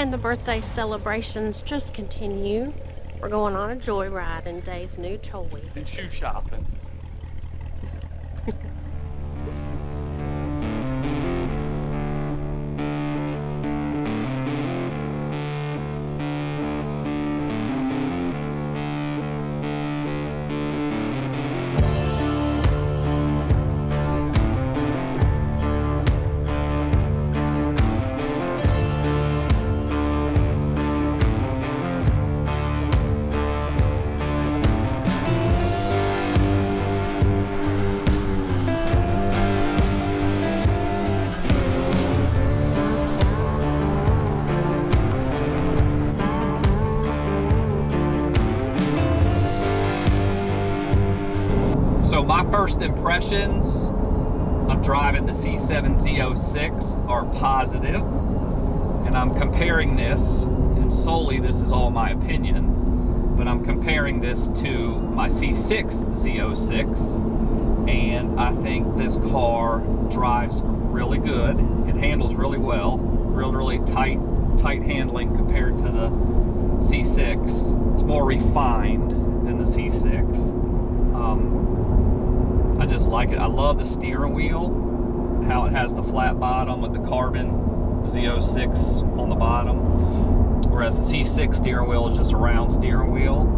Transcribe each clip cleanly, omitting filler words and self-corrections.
And the birthday celebrations just continue. We're going on a joyride in Dave's new toy. And shoe shopping. So my first impressions of driving the C7 Z06 are positive, and I'm comparing this, and solely this is all my opinion, but I'm comparing this to my C6 Z06, and I think this car drives really good. It handles really well, really tight handling compared to the C6. It's more refined than the C6. I just like it. I love the steering wheel, how it has the flat bottom with the carbon Z06 on the bottom, whereas the C6 steering wheel is just a round steering wheel.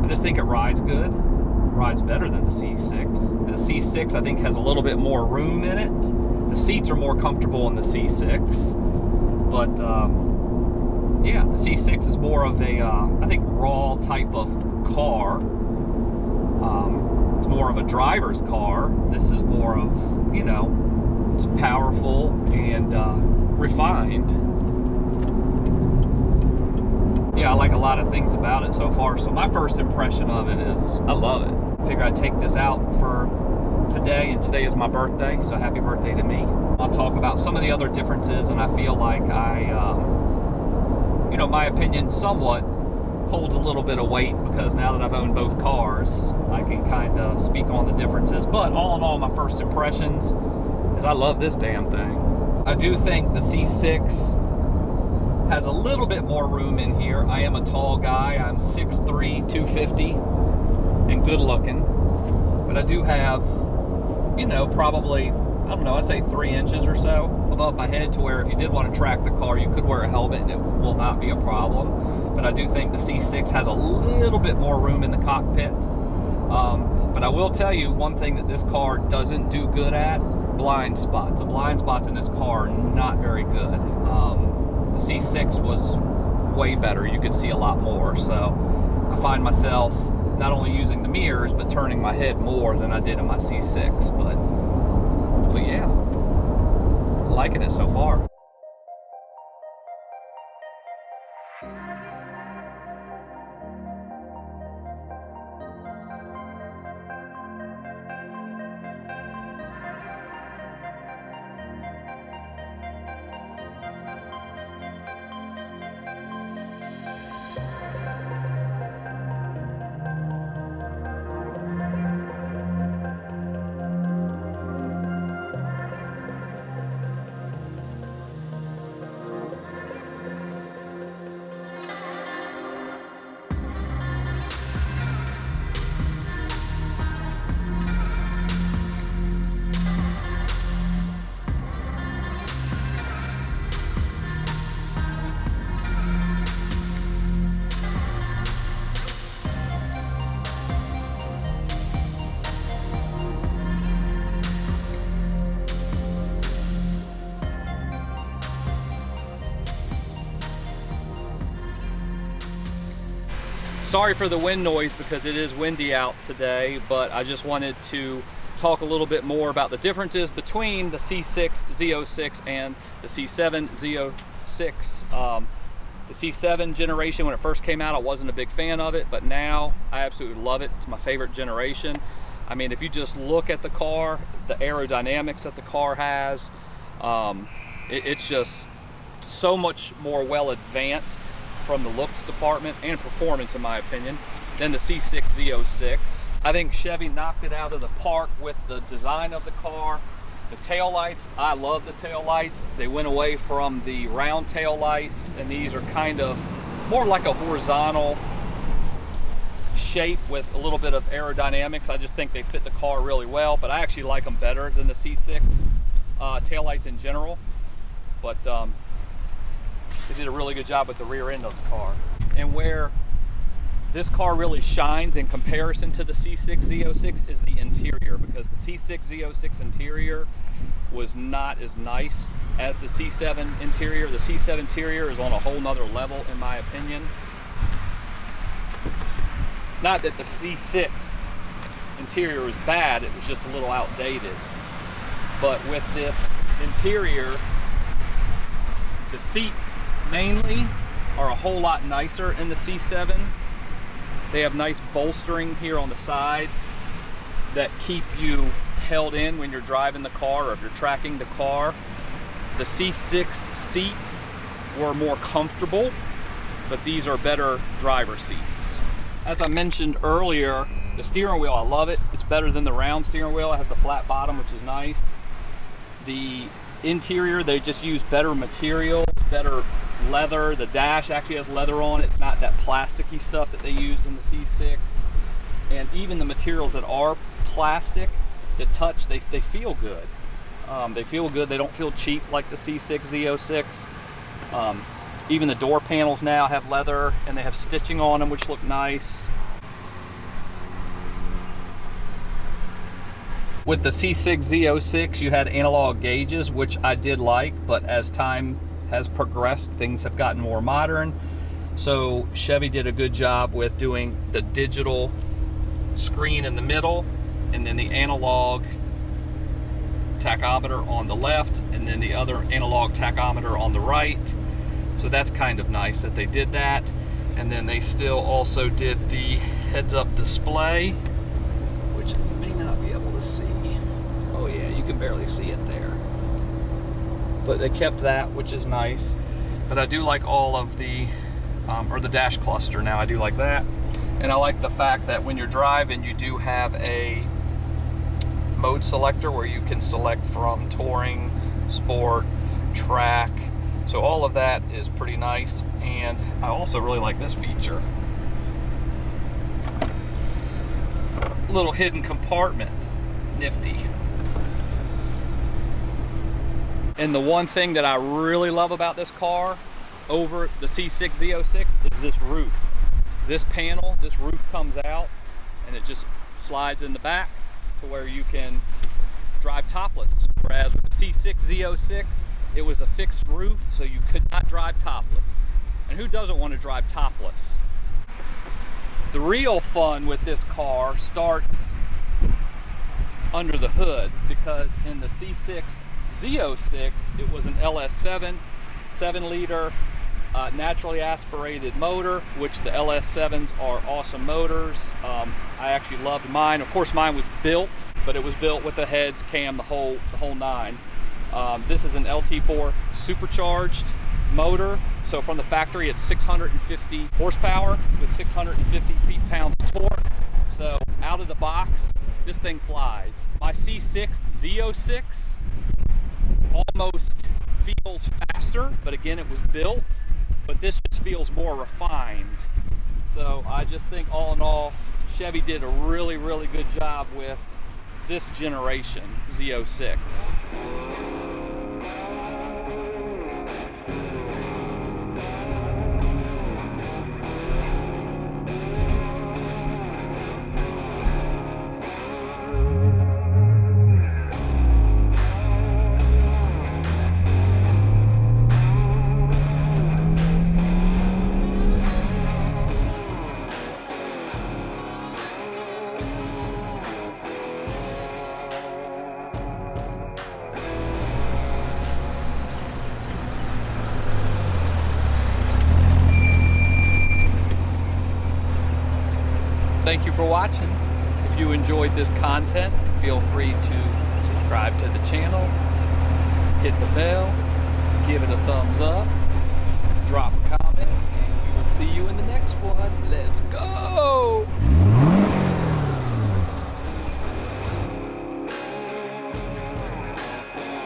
I just think it rides good, rides better than the C6. The C6 I think has a little bit more room in it. The seats are more comfortable in the C6, but yeah, the C6 is more of a I think raw type of car. It's more of a driver's car. This is more of, you know, it's powerful and refined. Yeah, I like a lot of things about it so far. So my first impression of it is I love it. I figure I'd take this out for today, and today is my birthday, so happy birthday to me. I'll talk about some of the other differences, and I feel like you know, my opinion somewhat holds a little bit of weight, because now that I've owned both cars, I can kind of speak on the differences. But all in all, my first impressions is I love this damn thing. I do think the C6 has a little bit more room in here. I am a tall guy. I'm 6'3", 250, and good looking. But I do have, you know, probably, I don't know, I'd say 3 inches or so above my head, to where if you did want to track the car, you could wear a helmet and it will not be a problem. But I do think the C6 has a little bit more room in the cockpit. But I will tell you one thing that this car doesn't do good at: blind spots. The blind spots in this car are not very good. The C6 was way better. You could see a lot more. So I find myself not only using the mirrors, but turning my head more than I did in my C6. But yeah, liking it so far. Sorry for the wind noise, because it is windy out today, but I just wanted to talk a little bit more about the differences between the C6 Z06 and the C7 Z06. The C7 generation, when it first came out, I wasn't a big fan of it, but now I absolutely love it. It's my favorite generation. I mean, if you just look at the car, the aerodynamics that the car has, it's just so much more well advanced from the looks department and performance, in my opinion, than the C6 Z06. I think Chevy knocked it out of the park with the design of the car. The tail lights, I love the tail lights. They went away from the round tail lights, and these are kind of more like a horizontal shape with a little bit of aerodynamics. I just think they fit the car really well, but I actually like them better than the C6 tail lights in general. But they did a really good job with the rear end of the car. And where this car really shines in comparison to the C6 Z06 is the interior, because the C6 Z06 interior was not as nice as the C7 interior. The C7 interior is on a whole nother level, in my opinion. Not that the C6 interior was bad, it was just a little outdated. But with this interior, the seats mainly are a whole lot nicer in the C7. They have nice bolstering here on the sides that keep you held in when you're driving the car or if you're tracking the car. The C6 seats were more comfortable, but these are better driver seats. As I mentioned earlier, the steering wheel, I love it. It's better than the round steering wheel. It has the flat bottom, which is nice. The interior, they just use better materials, better leather. The dash actually has leather on it. It's not that plasticky stuff that they used in the C6. And even the materials that are plastic, the touch, they feel good. They feel good. They don't feel cheap like the C6 Z06. Even the door panels now have leather, and they have stitching on them, which look nice. With the C6 Z06, you had analog gauges, which I did like, but as time has progressed, things have gotten more modern. So Chevy did a good job with doing the digital screen in the middle, and then the analog tachometer on the left, and then the other analog tachometer on the right. So that's kind of nice that they did that. And then they still also did the heads-up display, which you may not be able to see. Oh yeah, you can barely see it there. But they kept that, which is nice. But I do like all of the, or the dash cluster now, I do like that. And I like the fact that when you're driving, you do have a mode selector where you can select from touring, sport, track. So all of that is pretty nice. And I also really like this feature. Little hidden compartment, nifty. And the one thing that I really love about this car over the C6 Z06 is this roof. This panel, this roof comes out and it just slides in the back to where you can drive topless. Whereas with the C6 Z06, it was a fixed roof, so you could not drive topless. And who doesn't want to drive topless? The real fun with this car starts under the hood, because in the C6 Z06, it was an LS7, 7-liter, naturally aspirated motor, which the LS7s are awesome motors. I actually loved mine. Of course, mine was built, but it was built with the heads, cam, the whole nine. This is an LT4 supercharged motor. So from the factory, it's 650 horsepower with 650 feet-pounds of torque. So out of the box, this thing flies. My C6 Z06 almost feels faster, but again, it was built, but this just feels more refined. So I just think all in all, Chevy did a really, really good job with this generation Z06. Thank you for watching. If you enjoyed this content, feel free to subscribe to the channel, hit the bell, give it a thumbs up, drop a comment, and we will see you in the next one. Let's go!